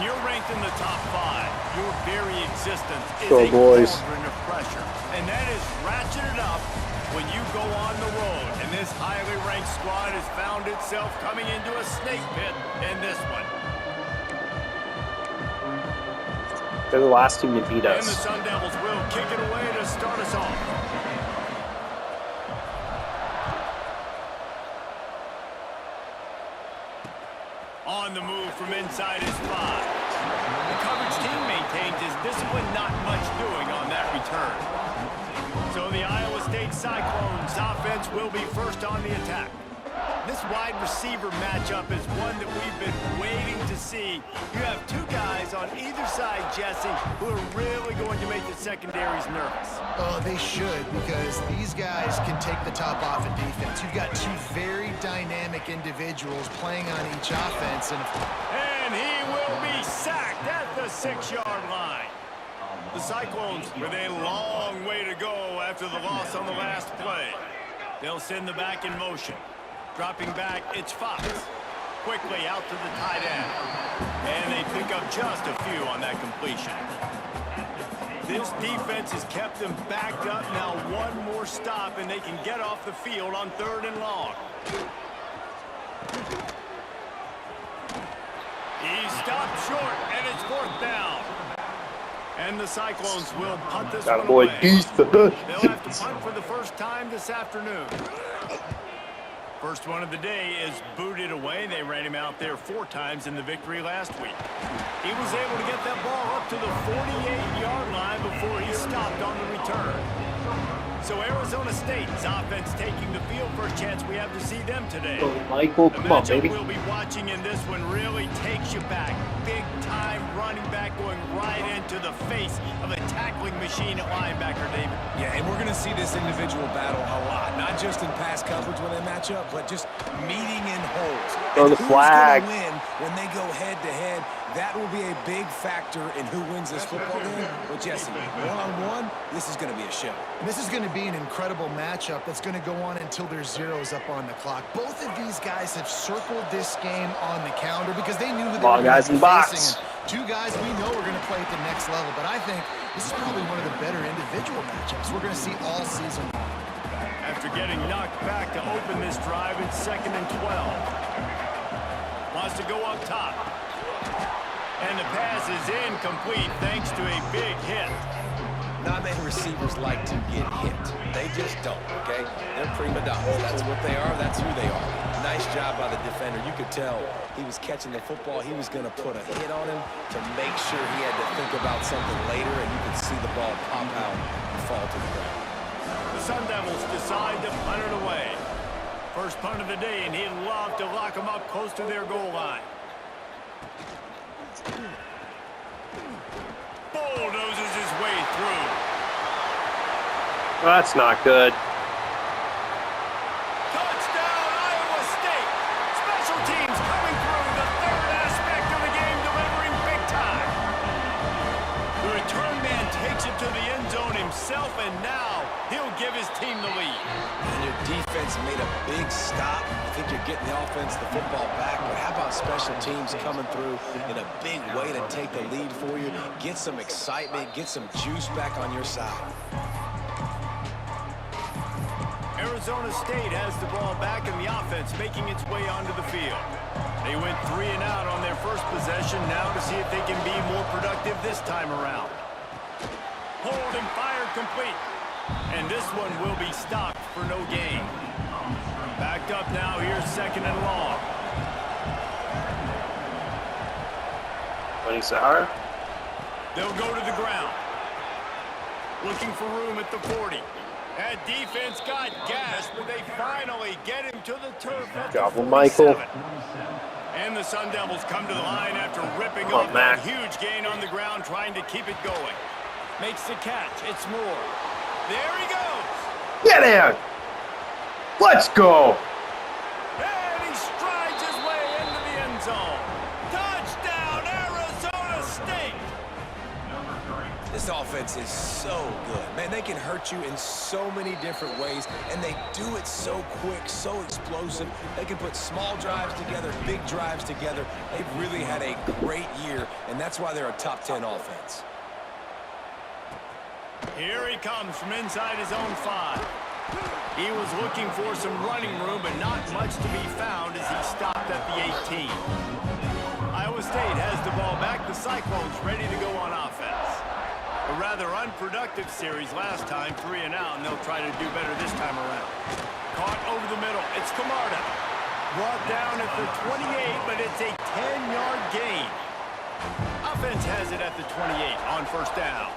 you're ranked in the top 5, your very existence is Go, a boys. cauldron of pressure. And that is ratcheted up when you go on the road. And this highly ranked squad has found itself coming into a snake pit in this one. They're the last team to beat And the us. Sun Devils will kick it away to start us off. On the move from inside his 5. The coverage team maintains his discipline, not much doing on that return. So the Iowa State Cyclones offense will be first on the attack. This wide receiver matchup is one that we've been waiting to see. You have 2 guys on either side, Jesse, who are really going to make the secondaries nervous. Oh, they should, because these guys can take the top off in defense. You've got 2 very dynamic individuals playing on each offense. And he will be sacked at the 6-yard line. The Cyclones with a long way to go after the loss on the last play. They'll send the back in motion. Dropping back, it's Fox. Quickly out to the tight end. And they pick up just a few on that completion. This defense has kept them backed up. Now one more stop, and they can get off the field on 3rd and long. He stopped short, and it's 4th down. And the Cyclones will punt this one away. They'll have to punt for the first time this afternoon. First one of the day is booted away. They ran him out there 4 times in the victory last week. He was able to get that ball up to the 48-yard line before he stopped on the return. So Arizona State's offense taking the field. First chance we have to see them today. Oh, Michael, The come on, matchup baby. we'll be watching in this one really takes you back. Big time running back going right into the face of a tackling machine at linebacker, David. Yeah, and we're going to see this individual battle a lot. Not just in pass coverage when they match up, but just meeting in holes. Throw the flag. Who's going to win when they go head-to-head? That will be a big factor in who wins this football game. But, Jesse, one-on-one, this is going to be a show. And this is going to be an incredible matchup that's going to go on until there's zeros up on the clock. Both of these guys have circled this game on the calendar because they knew who they were going to be facing. 2 guys we know are going to play at the next level. But I think this is probably one of the better individual matchups we're going to see all season. After getting knocked back to open this drive, it's 2nd and 12. Wants to go up top. And the pass is incomplete thanks to a big hit. Not many receivers like to get hit. They just don't, okay? They're prima donnas. That's what they are. That's who they are. Nice job by the defender. You could tell he was catching the football. He was going to put a hit on him to make sure he had to think about something later, and you could see the ball pop out and fall to the ground. The Sun Devils decide to punt it away. First punt of the day, and he'd love to lock them up close to their goal line. Bulldozes his way through. That's not good. Touchdown, Iowa State. Special teams coming through, the 3rd aspect of the game, delivering big time. The return man takes it to the end zone himself, and now he'll give his team the lead. And your defense made a big stop. I think you're getting the offense, the football back. But how about special teams coming through in a big way to take the lead for you? Get some excitement, get some juice back on your side. Arizona State has the ball back and the offense making its way onto the field. They went 3 and out on their first possession, now to see if they can be more productive this time around. Hold and fire complete. And this one will be stopped for no gain. Backed up now, here's 2nd and long. Winning Sahara. They'll go to the ground. Looking for room at the 40. That defense got gassed, but they finally get him to the turf at the 47. Michael. And the Sun Devils come to the line after ripping Come on, off Mac. that huge gain on the ground, trying to keep it going. Makes the catch. It's Moore. There he goes. Get in! Let's go! And he strides his way into the end zone. Touchdown, Arizona State! This offense is so good. Man, they can hurt you in so many different ways, and they do it so quick, so explosive. They can put small drives together, big drives together. They've really had a great year, and that's why they're a top 10 offense. Here he comes from inside his own 5. He was looking for some running room, but not much to be found as he stopped at the 18. Iowa State has the ball back. The Cyclones ready to go on offense. A rather unproductive series last time, 3 and out, and they'll try to do better this time around. Caught over the middle. It's Camarda. Brought down at the 28, but it's a 10-yard gain. Offense has it at the 28 on first down.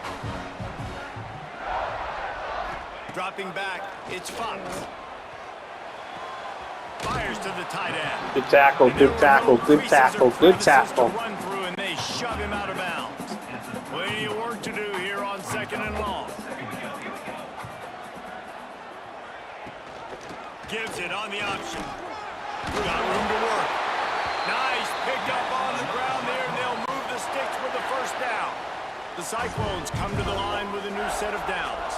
Dropping back, it's Fox. Fires to the tight end. Good tackle, good tackle, good tackle, good tackle. Run through and they shove him out of bounds. Plenty of work to do here on 2nd and long. Gives it on the option. Got room to work. Nice pick up on the ground there, and they'll move the sticks for the first down. The Cyclones come to the line with a new set of downs.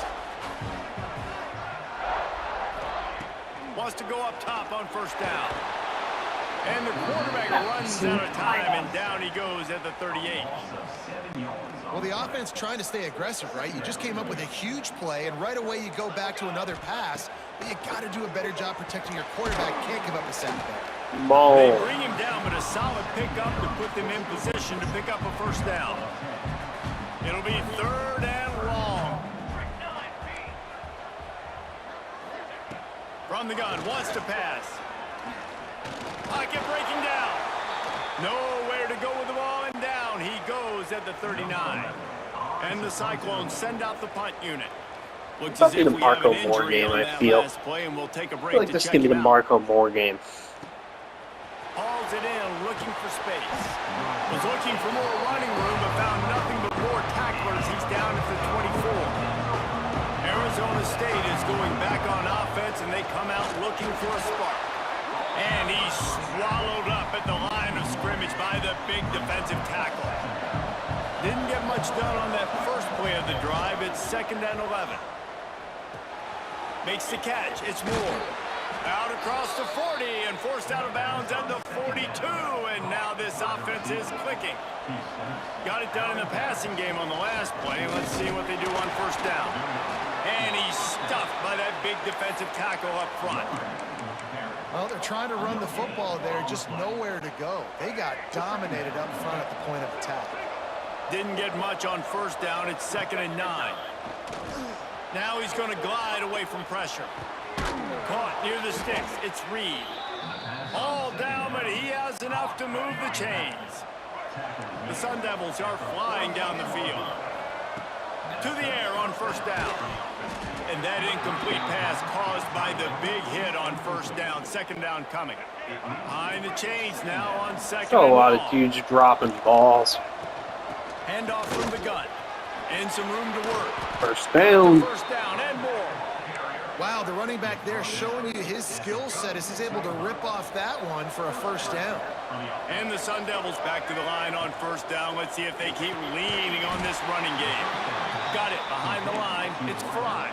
Wants to go up top on first down. And the quarterback runs out of time, and down he goes at the 38. Well, the offense trying to stay aggressive, right? You just came up with a huge play, and right away you go back to another pass, but you got to do a better job protecting your quarterback. Can't give up a sack there. They bring him down, but a solid pickup to put them in position to pick up a first down. It'll be 3rd and long. From the gun, wants to pass. Pocket breaking down. Nowhere to go with the ball, and down he goes at the 39. And the Cyclones send out the punt unit. Looks as if we have an injury on that last play, and we'll take a break. I feel like this is going to be the Marco Moore game. Hauls it in, looking for space. Was looking for more running room, but found nothing but more tacklers. He's down at the 24. Arizona State is going back on offense, and they come out looking for a spark. And he's swallowed up at the line of scrimmage by the big defensive tackle. Didn't get much done on that first play of the drive. It's 2nd and 11. Makes the catch. It's Moore. Out across the 40 and forced out of bounds at the 42. And now this offense is clicking. Got it done in the passing game on the last play. Let's see what they do on first down. And he's stuffed by that big defensive tackle up front. Well, they're trying to run the football there, just nowhere to go. They got dominated up front at the point of attack. Didn't get much on first down. It's 2nd and 9. Now he's going to glide away from pressure. Caught near the sticks. It's Reed. All down, but he has enough to move the chains. The Sun Devils are flying down the field. To the air on first down. And that incomplete pass caused by the big hit on first down. 2nd down coming. Behind the chains now on 2nd and A lot long. of huge dropping balls. Handoff from the gun. And some room to work. First down. First down and more. Wow, the running back there showing you his skill set as he's able to rip off that one for a first down. And the Sun Devils back to the line on first down. Let's see if they keep leaning on this running game. Got it behind the line. It's Fry.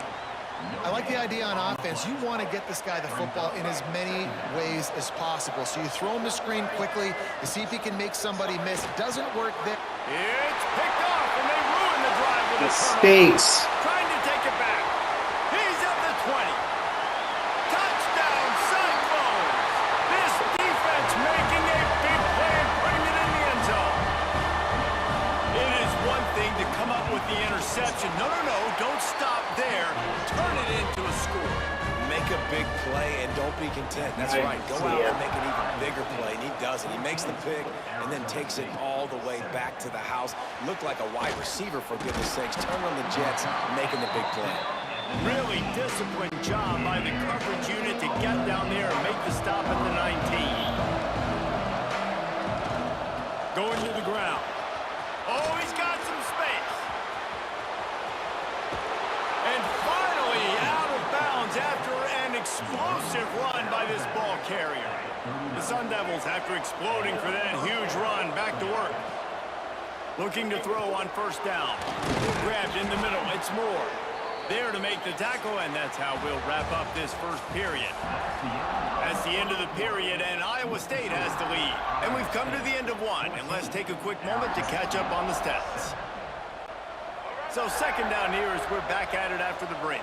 I like the idea on offense. You want to get this guy the football in as many ways as possible. So you throw him the screen quickly to see if he can make somebody miss. It doesn't work there. It's picked off, and they ruin the drive with a Mistakes. turnover. Trying to take it back. He's at the 20. Touchdown, Cyclones. This defense making a big play and putting it in the end zone. It is one thing to come up with the interception. No, don't stop there. Turn it into a score. Make a big play and don't be content. That's right. Go out and make an even bigger play, and he does it. He makes the pick and then takes it all the way back to the house. Looked like a wide receiver, for goodness sakes. Turn on the Jets, making the big play. Really disciplined job by the coverage unit to get down there and make the stop at the 19. Going to the ground. Oh, he's got some space. And finally out of bounds after an explosive run by this ball carrier. The Sun Devils, after exploding for that huge run, back to work. Looking to throw on first down. Grabbed in the middle. It's Moore. There to make the tackle, and that's how we'll wrap up this first period. That's the end of the period, and Iowa State has the lead. And we've come to the end of one, and let's take a quick moment to catch up on the stats. So second down here as we're back at it after the break.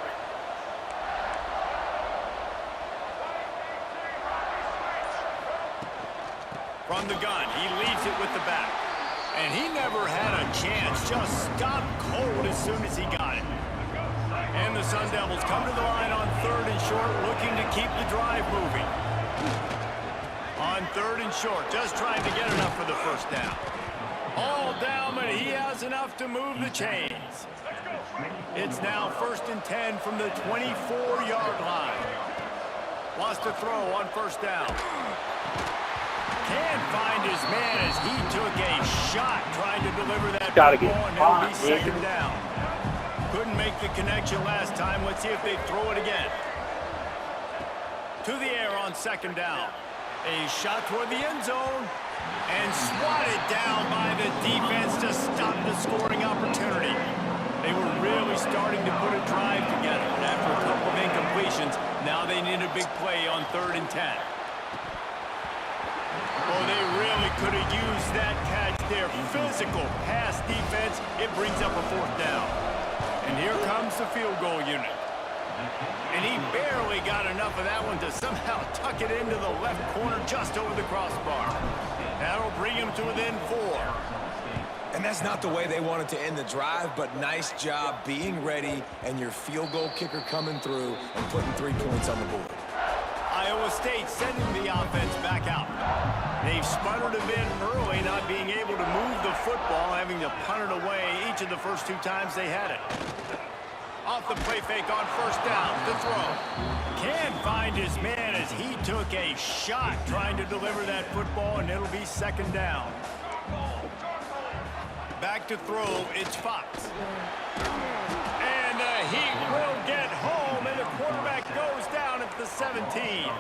From the gun, he leaves it with the back. And he never had a chance, just stopped cold as soon as he got it. And the Sun Devils come to the line on third and short, looking to keep the drive moving. On third and short, just trying to get enough for the first down. All down, but he has enough to move the chains. It's now 1st and 10 from the 24-yard line. Wants to throw on first down. Can't find his man as he took a shot trying to deliver that football, and it'll be second down. Couldn't make the connection last time. Let's see if they throw it again. To the air on second down. A shot toward the end zone and swatted down by the defense to stop the scoring opportunity. They were really starting to put a drive together. And after a couple of incompletions, now they need a big play on 3rd and 10. Oh, they really could have used that catch there. Physical pass defense. It brings up a 4th down. And here comes the field goal unit. And he barely got enough of that one to somehow tuck it into the left corner just over the crossbar. That'll bring him to within 4. And that's not the way they wanted to end the drive, but nice job being ready and your field goal kicker coming through and putting 3 points on the board. Iowa State sending the offense back out. They've sputtered a bit early, not being able to move the football, having to punt it away each of the first 2 times they had it. Off the play fake on first down, the throw. Can't find his man as he took a shot trying to deliver that football, and it'll be second down. Back to throw, it's Fox. And the Heat will get home, and the quarterback goes down at the 17.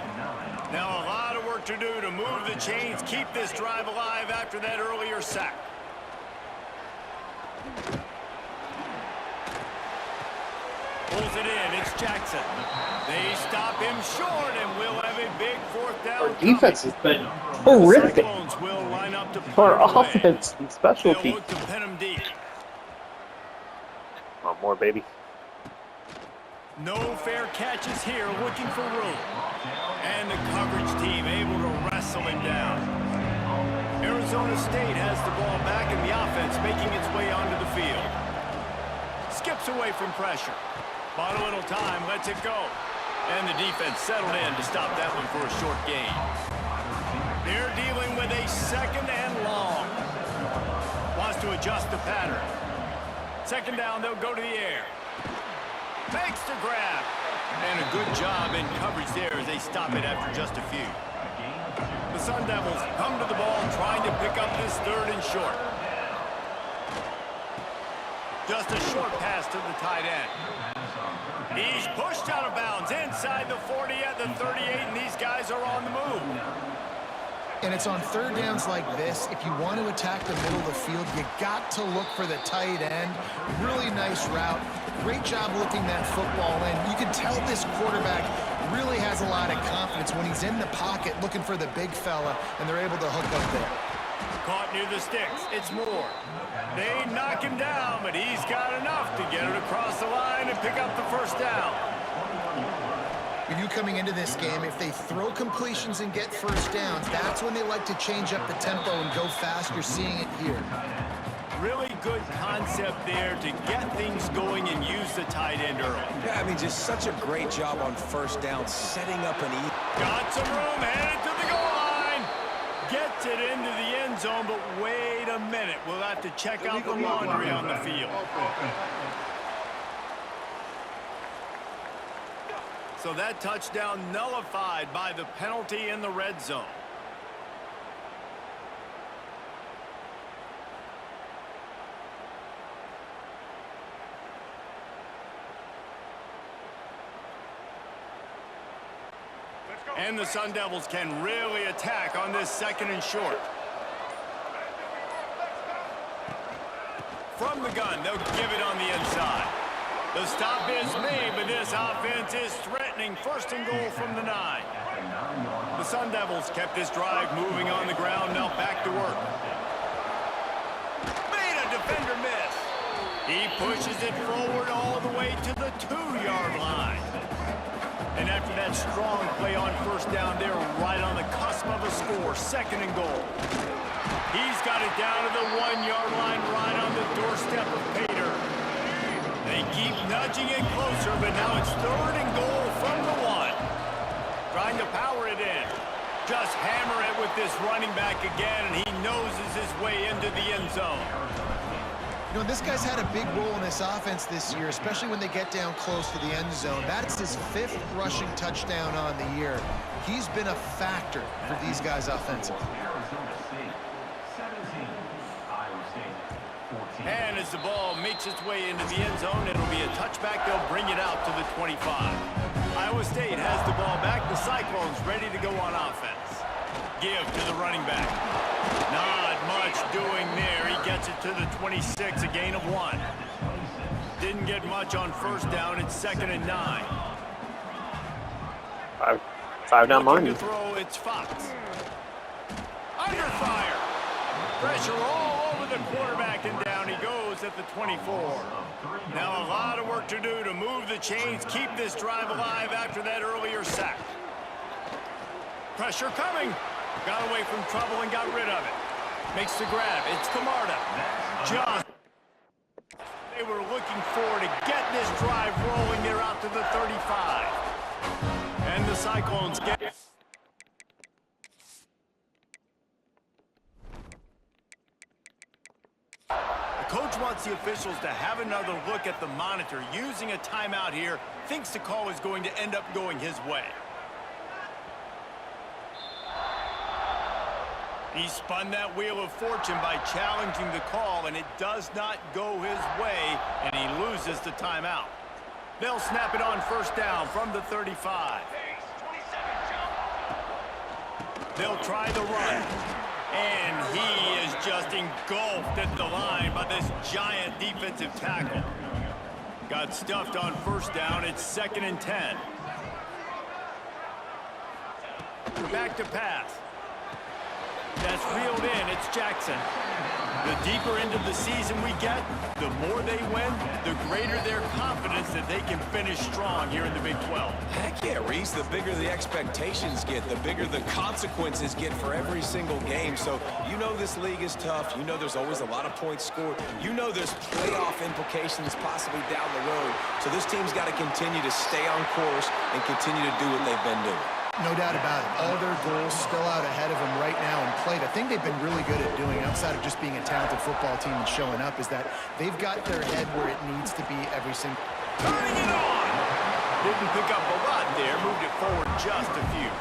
Now a lot of work to do to move the chains, keep this drive alive after that earlier sack. Pulls it in, it's Jackson. They stop him short, and we'll have a big 4th down. Our defense has been horrific. Will line up to Our offense and special teams. Look to pin him deep. One more, baby. No fair catches here, looking for room. And the coverage team able to wrestle him down. Arizona State has the ball back in the offense, making its way onto the field. Skips away from pressure. Bought a little time, lets it go. And the defense settled in to stop that one for a short gain. They're dealing with a 2nd and long. Wants to adjust the pattern. Second down, they'll go to the air. Makes the grab. And a good job in coverage there as they stop it after just a few. The Sun Devils come to the ball trying to pick up this 3rd and short. Just a short pass to the tight end. He's pushed out of bounds inside the 40 at the 38, and these guys are on the move. And it's on 3rd downs like this. If you want to attack the middle of the field, you got to look for the tight end. Really nice route. Great job looking that football in. You can tell this quarterback really has a lot of confidence when he's in the pocket looking for the big fella, and they're able to hook up there. Caught near the sticks. It's Moore. They knock him down, but he's got enough to get it across the line and pick up the first down. When you coming into this game, if they throw completions and get first downs, that's when they like to change up the tempo and go fast. You're seeing it here. Really good concept there to get things going and use the tight end early. Yeah, I mean, just such a great job on first down, setting up an Got some room, headed to the goal line. Gets it into the end zone, but wait a minute. We'll have to check out the laundry on the field. So that touchdown nullified by the penalty in the red zone. And the Sun Devils can really attack on this 2nd and short. from the gun. They'll give it on the inside. The stop is made, but this offense is threatening. First and goal from the 9. The Sun Devils kept this drive moving on the ground. Now back to work. Made a defender miss. He pushes it forward all the way to the 2-yard line. And after that strong play on first down, they're right on the cusp of a score. Second and goal. He's got it down to the 1-yard line, right on the doorstep of Pater. They keep nudging it closer, but now it's third and goal from the 1. Trying to power it in. Just hammer it with this running back again, and he noses his way into the end zone. You know, this guy's had a big role in this offense this year, especially when they get down close to the end zone. That's his 5th rushing touchdown on the year. He's been a factor for these guys offensively. And as the ball makes its way into the end zone, it'll be a touchback. They'll bring it out to the 25. Iowa State has the ball back. The Cyclones ready to go on offense. Give to the running back. Not much doing there. He gets it to the 26, a gain of 1. Didn't get much on first down. It's 2nd and 9. Five down line. To throw, it's Fox. Under fire. Pressure all over the quarterback, and down he goes at the 24. Now a lot of work to do to move the chains, keep this drive alive after that earlier sack. Pressure coming. Got away from trouble and got rid of it. Makes the grab. It's Camarda. Just they were looking for to get this drive rolling. They're out to the 35. And the Cyclones get it. The coach wants the officials to have another look at the monitor. Using a timeout here, thinks the call is going to end up going his way. He spun that wheel of fortune by challenging the call, and it does not go his way, and he loses the timeout. They'll snap it on first down from the 35. They'll try the run, and he is just engulfed at the line by this giant defensive tackle. Got stuffed on first down. It's 2nd and 10. Back to pass. That's reeled in. It's Jackson. The deeper into the season we get, the more they win, the greater their confidence that they can finish strong here in the Big 12. Heck yeah, Reese. The bigger the expectations get, the bigger the consequences get for every single game. So you know this league is tough. You know there's always a lot of points scored. You know there's playoff implications possibly down the road. So this team's got to continue to stay on course and continue to do what they've been doing. No doubt about it. All their goals still out ahead of them right now in play. The thing they've been really good at doing, outside of just being a talented football team and showing up, is that they've got their head where it needs to be every single... Turning it on! Didn't pick up a lot there, moved it forward just a few.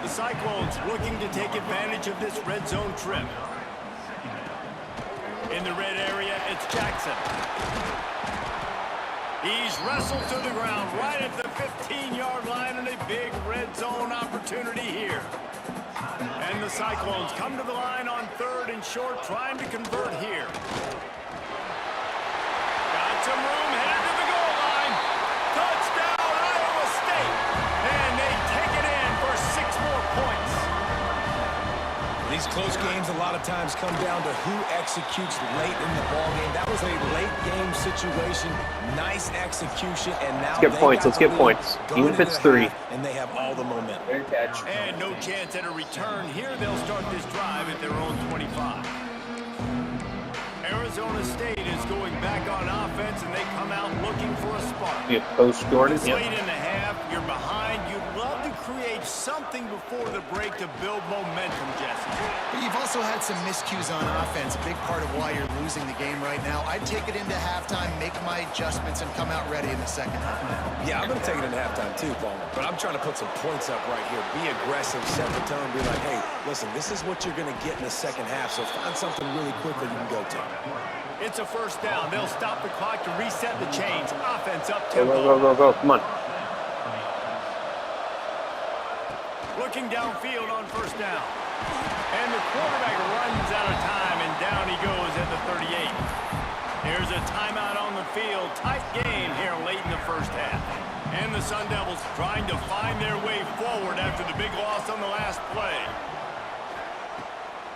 The Cyclones looking to take advantage of this red zone trip. In the red area, it's Jackson. He's wrestled to the ground right at the 15-yard line, and a big red zone opportunity here. And the Cyclones come to the line on 3rd and short, trying to convert here. Got some room, headed to the goal line. Touchdown, Iowa State. And they take it in for 6 more points. These close games a lot of times come down to who executes late in the ball game. That was a late game situation. Nice execution, and now let's get points. Let's get points. Even if it's 3. And they have all the momentum. And no chance at a return here. They'll start this drive at their own 25. Arizona State is going back on offense, and they come out looking for a spark. You post Jordan. It's late in the half. You're behind. You'd love to create something before the break to build momentum, Jesse. But you've also had some miscues on offense, a big part of why you're losing the game right now. I'd take it into halftime, make my adjustments, and come out ready in the second half. Yeah, I'm going to take it into halftime too, Paul. But I'm trying to put some points up right here. Be aggressive, set the tone, be like, hey, listen, this is what you're going to get in the second half, so find something really quick that you can go to. It's a first down. They'll stop the clock to reset the chains. Offense up tempo. Go. Come on. Looking downfield on first down. And the quarterback runs out of time, and down he goes at the 38. Here's a timeout on the field. Tight game here late in the first half. And the Sun Devils trying to find their way forward after the big loss on the last play.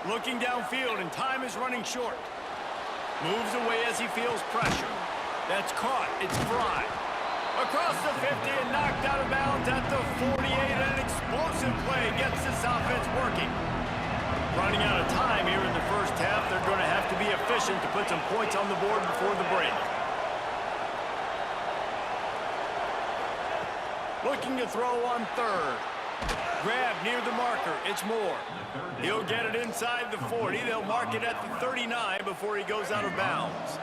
Looking downfield, and time is running short. Moves away as he feels pressure. That's caught. It's Fry. Across the 50 and knocked out of bounds at the 48. An explosive play gets this offense working. Running out of time here in the first half. They're going to have to be efficient to put some points on the board before the break. Looking to throw on third. Grab near the marker. It's Moore. He'll get it inside the 40. They'll mark it at the 39 before he goes out of bounds.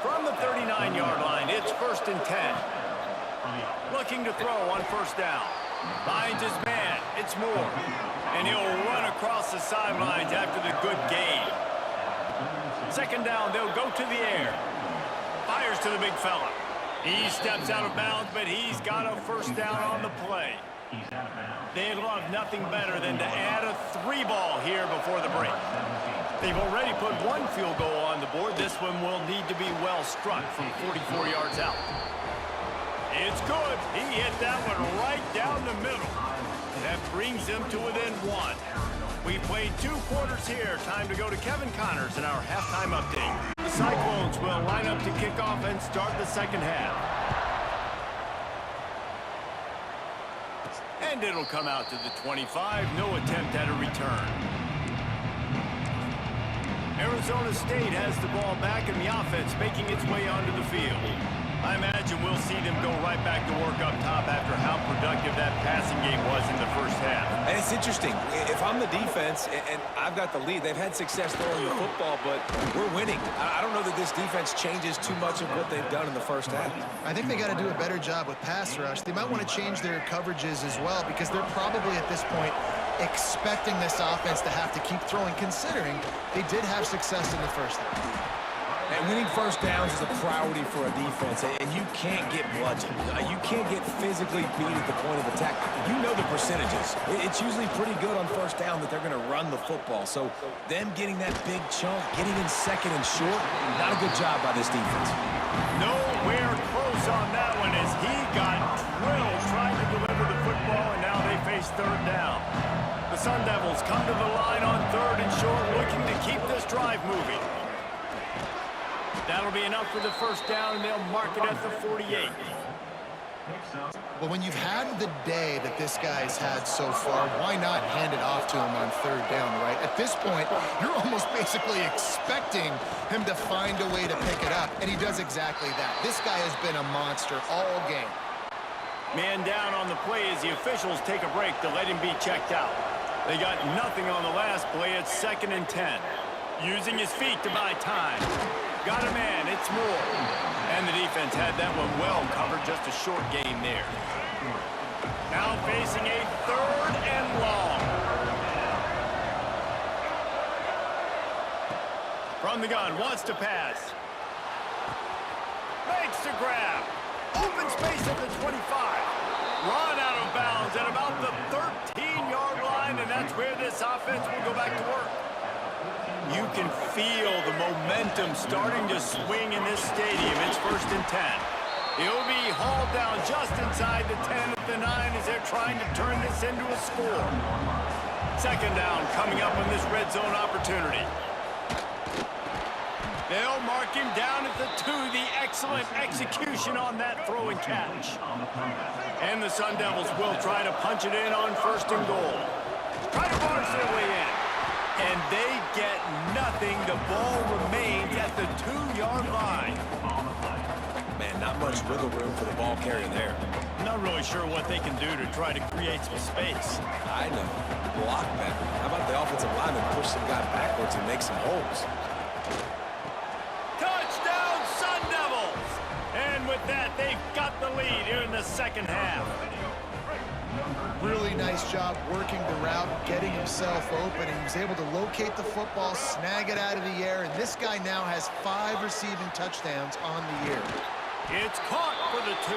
From the 39-yard line, it's 1st and 10. Looking to throw on first down. Finds his man. It's Moore. And he'll run across the sidelines after the good gain. 2nd down, they'll go to the air. Fires to the big fella. He steps out of bounds, but he's got a first down on the play. They'd love nothing better than to add a 3-ball here before the break. They've already put one field goal on the board. This one will need to be well struck from 44 yards out. It's good. He hit that one right down the middle. That brings them to within 1. We've played 2 quarters here. Time to go to Kevin Connors in our halftime update. The Cyclones will line up to kick off and start the second half. And it'll come out to the 25. No attempt at a return. Arizona State has the ball back in the offense, making its way onto the field. I imagine we'll see them go right back to work up top after how productive that passing game was in the first half. And it's interesting. If I'm the defense and I've got the lead, they've had success throwing the football, but we're winning. I don't know that this defense changes too much of what they've done in the first half. I think they got to do a better job with pass rush. They might want to change their coverages as well because they're probably at this point expecting this offense to have to keep throwing, considering they did have success in the first half. And winning first downs is a priority for a defense, and you can't get bludgeoned. You can't get physically beat at the point of attack. You know the percentages. It's usually pretty good on first down that they're going to run the football. So them getting that big chunk, getting in second and short, not a good job by this defense. Nowhere close on that one as he got drilled trying to deliver the football, and now they face 3rd down. The Sun Devils come to the line on 3rd and short, looking to keep this drive moving. That'll be enough for the first down, and they'll mark it at the 48. Well, when you've had the day that this guy's had so far, why not hand it off to him on 3rd down, right? At this point, you're almost basically expecting him to find a way to pick it up, and he does exactly that. This guy has been a monster all game. Man down on the play as the officials take a break to let him be checked out. They got nothing on the last play. It's 2nd and 10. Using his feet to buy time. Got a man, it's Moore. And the defense had that one well covered, just a short game there. Now facing a 3rd and long. From the gun, wants to pass. Makes the grab. Open space at the 25. Run out of bounds at about the 13-yard line, and that's where this offense will go back to work. You can feel the momentum starting to swing in this stadium. It's 1st and 10. He'll be hauled down just inside the 10 at the 9 as they're trying to turn this into a score. 2nd down coming up on this red zone opportunity. They'll mark him down at the 2. The excellent execution on that throw and catch. And the Sun Devils will try to punch it in on 1st and goal. Try to barge their way in. And they get nothing. The ball remains at the 2-yard line. Man, not much wiggle room for the ball carrier there. I'm not really sure what they can do to try to create some space. I know. Block better. How about the offensive lineman push some guy backwards and make some holes? Touchdown, Sun Devils! And with that, they've got the lead here in the second half. Really nice job working the route, getting himself open, and he was able to locate the football, snag it out of the air, and this guy now has 5 receiving touchdowns on the year. It's caught for the 2.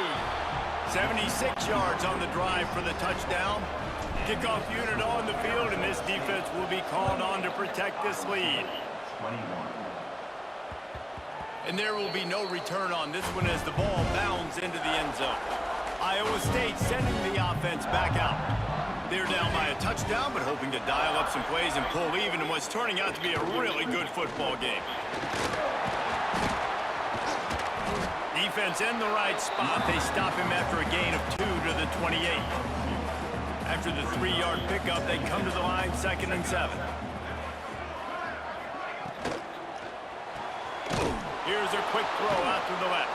76 yards on the drive for the touchdown. Kickoff unit on the field, and this defense will be called on to protect this lead. And there will be no return on this one as the ball bounds into the end zone. Iowa State sending the offense back out. They're down by a touchdown, but hoping to dial up some plays and pull even in what's turning out to be a really good football game. Defense in the right spot. They stop him after a gain of 2 to the 28. After the 3-yard pickup, they come to the line 2nd and 7. Here's a quick throw out to the left.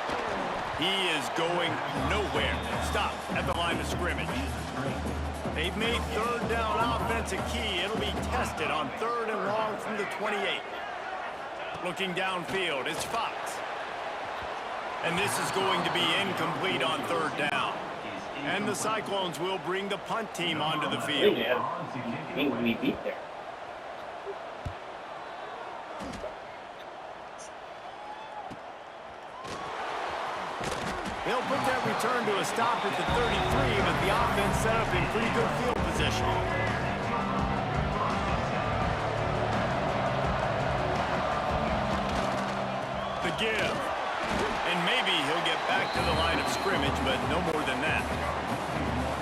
He is going nowhere. Stop at the line of scrimmage. They've made 3rd down offense a key. It'll be tested on 3rd and long from the 28. Looking downfield, it's Fox. And this is going to be incomplete on 3rd down. And the Cyclones will bring the punt team onto the field. We beat there. They'll put that return to a stop at the 33, but the offense set up in pretty good field position. The give. And maybe he'll get back to the line of scrimmage, but no more than that.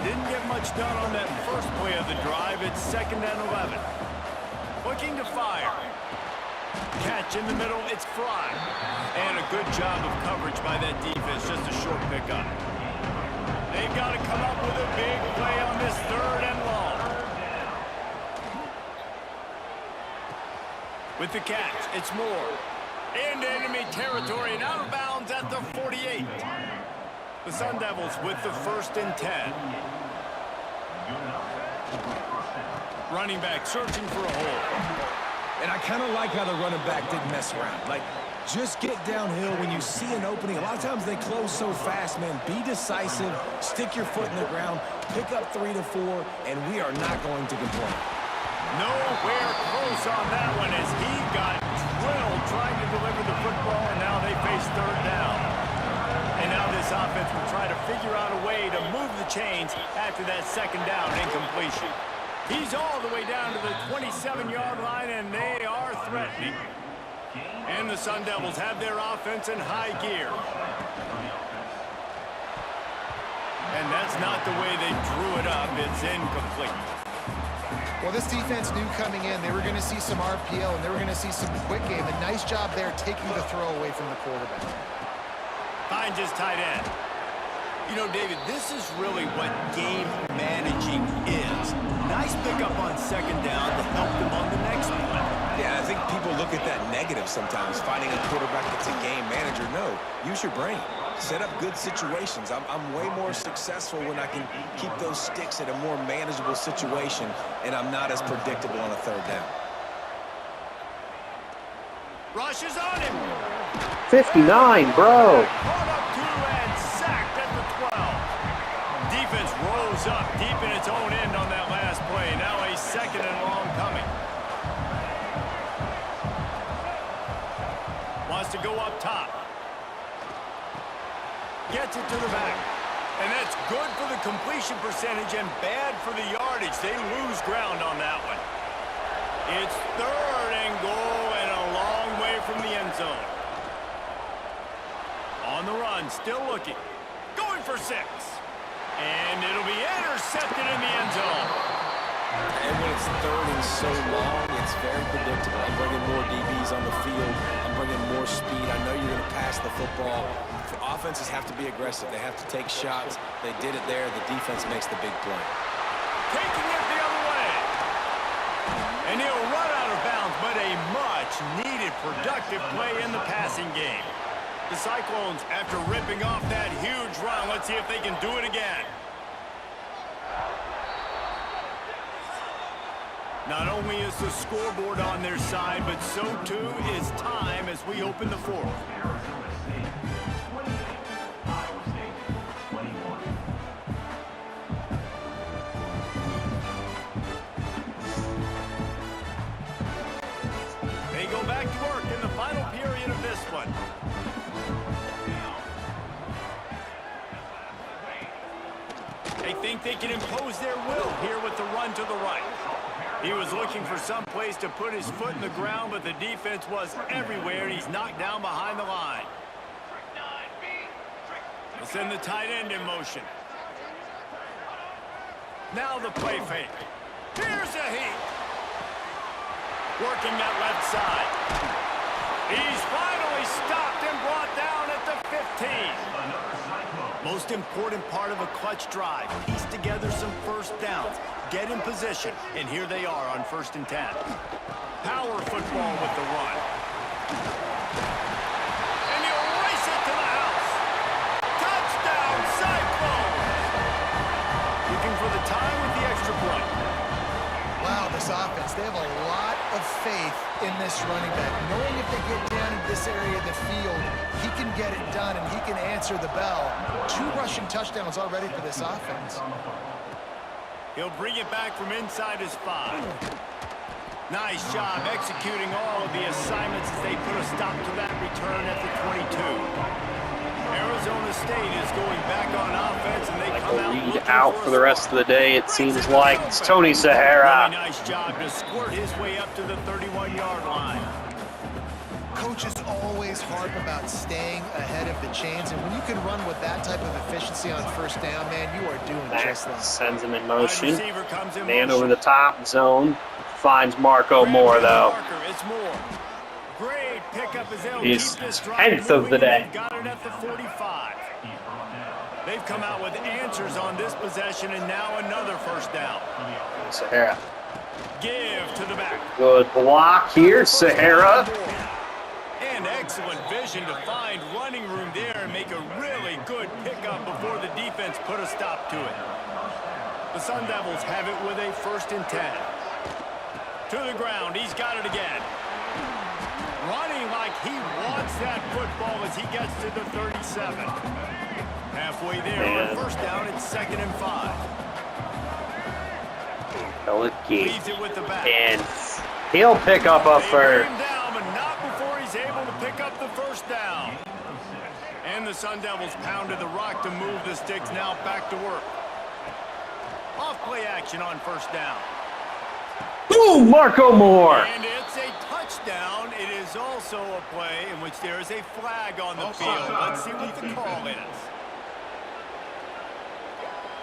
Didn't get much done on that first play of the drive. It's 2nd and 11. Looking to fire. Catch in the middle, it's Fry. And a good job of coverage by that defense, just a short pickup. They've got to come up with a big play on this 3rd and long. With the catch, it's Moore. Into enemy territory and out of bounds at the 48. The Sun Devils with the 1st and 10. Running back searching for a hole. And I kind of like how the running back didn't mess around. Like, just get downhill when you see an opening. A lot of times they close so fast, man. Be decisive, stick your foot in the ground, pick up 3 to 4, and we are not going to complain. Nowhere close on that one as he got drilled trying to deliver the football, and now they face 3rd down. And now this offense will try to figure out a way to move the chains after that 2nd down incompletion. He's all the way down to the 27-yard line, and they are threatening. And the Sun Devils have their offense in high gear. And that's not the way they drew it up. It's incomplete. Well, this defense knew coming in they were going to see some RPO and they were going to see some quick game. A nice job there taking the throw away from the quarterback. Finds his tight end. You know, David, this is really what game managing is. Nice pickup on 2nd down to help them on the next play. Yeah, I think people look at that negative sometimes, finding a quarterback that's a game manager. No, use your brain. Set up good situations. I'm way more successful when I can keep those sticks at a more manageable situation, and I'm not as predictable on a 3rd down. Rush is on him. 59, bro. Caught up to and sacked at the 12. Defense rose up deep in its own end on that last play. Now a 2nd and long coming. Wants to go up top. Gets it to the back. And that's good for the completion percentage and bad for the yardage. They lose ground on that one. It's 3rd and goal and a long way from the end zone. On the run, still looking. Going for 6. And it'll be intercepted in the end zone. And when it's 3rd and so long, it's very predictable. I'm bringing more DBs on the field. I'm bringing more speed. I know you're going to pass the football. Offenses have to be aggressive. They have to take shots. They did it there. The defense makes the big play. Taking it the other way. And he'll run out of bounds, but a much-needed productive play in the passing game. The Cyclones, after ripping off that huge run, let's see if they can do it again. Not only is the scoreboard on their side, but so too is time as we open the 4th. They go back to work in the final period of this one. They think they can impose their will here with the run to the right. He was looking for some place to put his foot in the ground, but the defense was everywhere, and he's knocked down behind the line. We'll send the tight end in motion. Now the play fake. Here's a heat. Working that left side. He's finally stopped and brought down at the 15. Most important part of a clutch drive. Piece together some first downs. Get in position. And here they are on 1st and 10. Power football with the run. And he'll race it to the house. Touchdown, Cyclones! Looking for the time with the extra point. Wow, this offense, they have a lot of faith in this running back. Knowing if they get down in this area of the field, he can get it done and he can answer the bell. 2 rushing touchdowns already for this offense. He'll bring it back from inside his 5. Nice job executing all of the assignments as they put a stop to that return at the 22. Arizona State is going back on offense, and they come out lead out for the rest of the day, it seems like. It's Tony Sahara. Really nice job to squirt his way up to the 31-yard line. Coaches always harp about staying ahead of the chains, and when you can run with that type of efficiency on 1st down, man, you are doing just that. Sends him in motion. Receiver comes in Man motion. over the top zone. Finds Marco Moore, though. It's Moore. Great pickup as they'll His keep this drive 10th of the day. They've got it at the 45. They've come out with answers on this possession, and now another 1st down. Sahara. Give to the back. Good block here, Sahara. And excellent vision to find running room there and make a really good pickup before the defense put a stop to it. The Sun Devils have it with a 1st and 10. To the ground, he's got it again. Running like he wants that football as he gets to the 37. Halfway there on 1st down, it's 2nd and 5. Leads it with the back. And he'll pick up a They first. bring him down, but not before he's able to pick up the 1st down. And the Sun Devils pounded the rock to move the sticks. Now back to work. Off play action on 1st down. Boom, Marco Moore. And it's a touchdown. It is also a play in which there is a flag on the field. Let's see what the call is.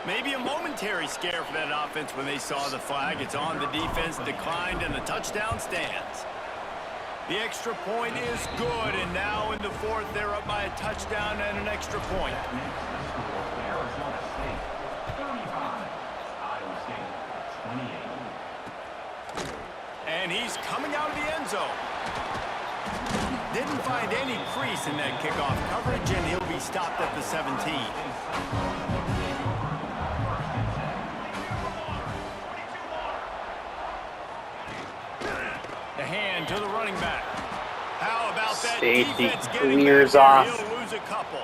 Maybe a momentary scare for that offense when they saw the flag. It's on, the defense declined, and the touchdown stands. The extra point is good, and now in the 4th, they're up by a touchdown and an extra point. And he's coming out of the end zone. Didn't find any crease in that kickoff coverage, and he'll be stopped at the 17. The hand to the running back. How about that Safety defense getting clears back there? off. He'll lose a couple.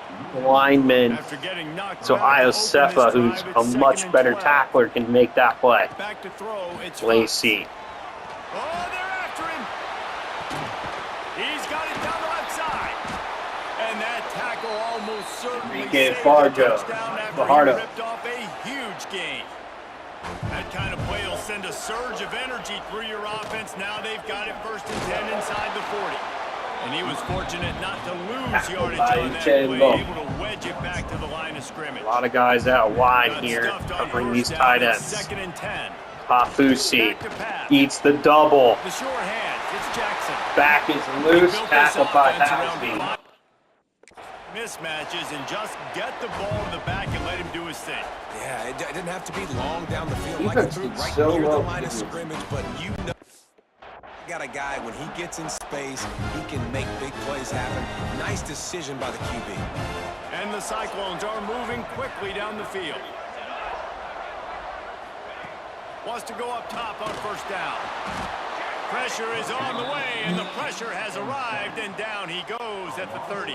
Lineman. After getting knocked So back to open Iosefa, this who's drive, a it's much 2nd and better 12. tackler, can make that play. Back to throw. It's Lacey. Oh, they're after him. He's got it down the left side. And that tackle almost certainly Enrique saved Fargo, the touchdown after Fajardo. he ripped off a huge gain. That kind of play will send a surge of energy through your offense. Now they've got it 1st and 10 inside the 40. And he was fortunate not to lose yardage on that play, able to wedge it back to the line of scrimmage. A lot of guys out wide Got here stuffed on covering 1st these down. tight It's ends. 2nd and 10. Pafusi Back to pass. eats the double. The sure hands. It's Jackson. Back is loose, Built this tackled by offense around Housby. five mismatches and just get the ball to the back and let him do his thing. Yeah, it didn't have to be long down the field. Like Defense through did right so near the well. line of scrimmage, but you know, you got a guy, when he gets in space, he can make big plays happen. Nice decision by the QB. And the Cyclones are moving quickly down the field. Wants to go up top on 1st down. Pressure is on the way, and the pressure has arrived, and down he goes at the 30.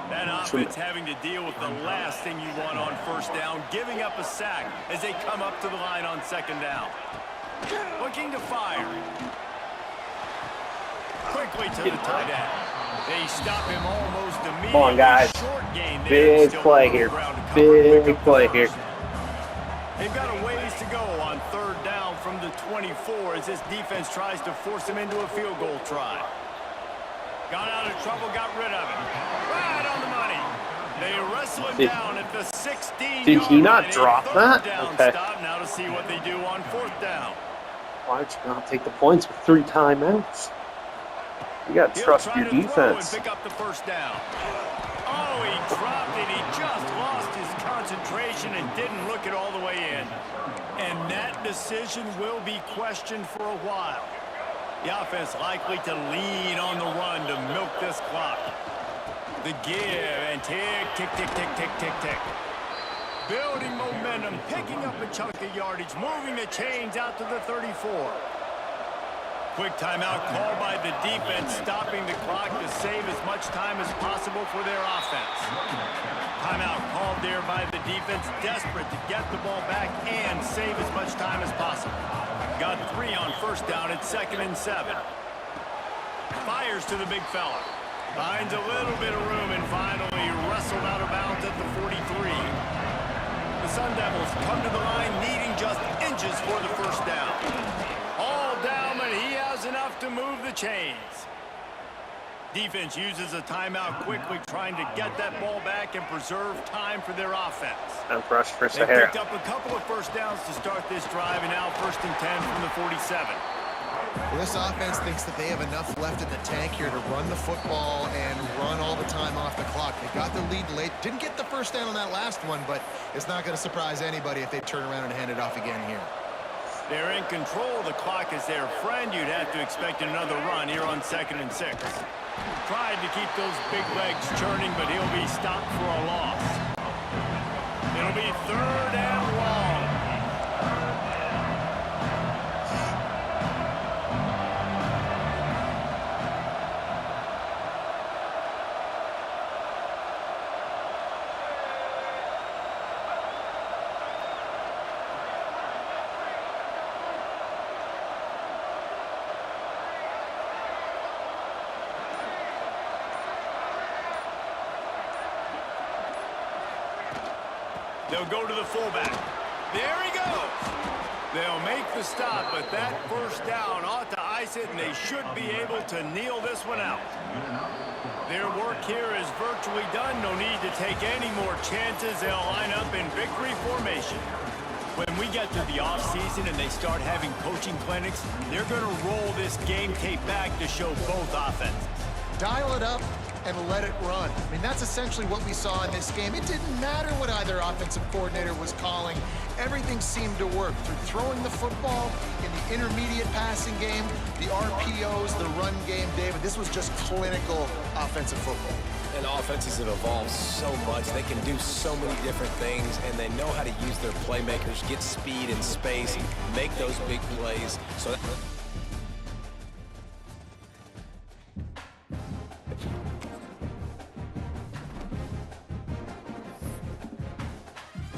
That offense having to deal with the last thing you want on 1st down, giving up a sack as they come up to the line on 2nd down. Looking to fire. Quickly to the tight end. They stop him almost immediately. Come on, guys. Short gain there. Big Still play on the here. ground to cover and pick Big up play the here. first. They've got a ways to go on 3rd down from the 24 as this defense tries to force him into a field goal try. Got out of trouble, got rid of it. Right on the money. They wrestle him down at the 16-yard line. Did he not drop that? Okay. Stop now to see what they do on 4th down. Why would you not take the points with 3 timeouts? You got to trust your defense. Pick up the 1st down. Oh, he dropped it. He just lost his concentration and didn't look it all the way in. And that decision will be questioned for a while. The offense likely to lean on the run to milk this clock. The give and tick, tick, tick, tick, tick, tick, tick. Building momentum, picking up a chunk of yardage, moving the chains out to the 34. Quick timeout called by the defense, stopping the clock to save as much time as possible for their offense. Timeout called there by the defense, desperate to get the ball back and save as much time as possible. Got 3 on 1st down at 2nd and 7. Fires to the big fella. Finds a little bit of room and finally wrestled out of bounds at the 43. The Sun Devils come to the line needing just inches for the 1st down. All down, but he has enough to move the chains. Defense uses a timeout quickly, trying to get that ball back and preserve time for their offense. And rush for They Sahara. picked up a couple of 1st downs to start this drive, and now 1st and 10 from the 47. Well, this offense thinks that they have enough left in the tank here to run the football and run all the time off the clock. They got the lead late. Didn't get the 1st down on that last one, but it's not going to surprise anybody if they turn around and hand it off again here. They're in control. The clock is their friend. You'd have to expect another run here on 2nd and 6. Tried to keep those big legs churning, but he'll be stopped for a loss. It'll be 3rd and long. They'll go to the fullback. There he goes. They'll make the stop, but that 1st down ought to ice it, and they should be able to kneel this one out. Their work here is virtually done. No need to take any more chances. They'll line up in victory formation. When we get to the offseason and they start having coaching clinics, they're going to roll this game tape back to show both offenses. Dial it up and let it run. I mean, that's essentially what we saw in this game. It didn't matter what either offensive coordinator was calling. Everything seemed to work through throwing the football in the intermediate passing game, the RPOs, the run game, David. This was just clinical offensive football. And offenses have evolved so much. They can do so many different things, and they know how to use their playmakers, get speed and space, make those big plays. So